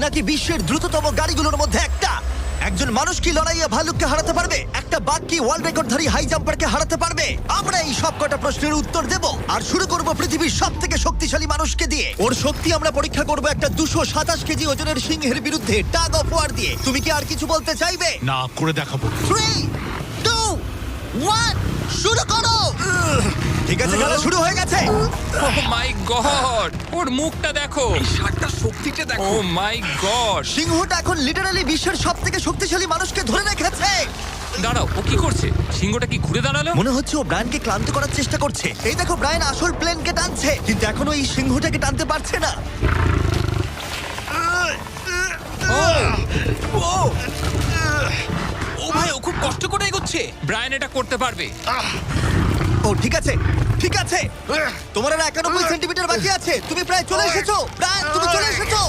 নাকি বিশ্বের দ্রুততম গাড়িগুলোর মধ্যে একটা? একজন মানুষ কি লড়াইয়ে ভালুককে হারাতে পারবে? একটা বাঘ কি ওয়ার্ল্ড রেকর্ডধারী হাই জাম্পারকে হারাতে পারবে? আমরা এই সব কটা প্রশ্নের উত্তর দেব আর শুরু করব পৃথিবীর সবথেকে শক্তিশালী মানুষকে দিয়ে। ওর শক্তি আমরা পরীক্ষা করব একটা 227 কেজি ওজনের সিংহের বিরুদ্ধে টাগ অফ ওয়ার দিয়ে। তুমি কি আর কিছু বলতে চাইবে? না, করে দেখাবো। 3, 2, 1, শুরু করো। ঠিক আছে, খেলা শুরু হয়ে গেছে। ও মাই গড, ওর মুখটা দেখো। ষাটটা শক্তিটা ও দেখো। মাই গড। সিংহটা এখন লিটারালি বিশ্বের সবথেকে শক্তিশালী মানুষকে ধরে রেখেছে। দাঁড়াও, ও কি করছে? সিংহটা কি ঘুরে দাঁড়ালো? মনে হচ্ছে ও ব্রায়ানকে ক্লান্ত করার চেষ্টা করছে। এই দেখো, ব্রায়ান আসল প্লেনকে টানছে, কিন্তু এখনো এই সিংহটাকে টানতে পারছে না। ও ভাই, ও খুব কষ্ট করে এগোচ্ছে। ব্রায়ান এটা করতে পারবে। ও ঠিক আছে, ঠিক আছে। তোমার আর 91 সেন্টিমিটার বাকি আছে। তুমি প্রায় চলে এসেছো। ব্রায়ান, তুমি চলে এসেছো।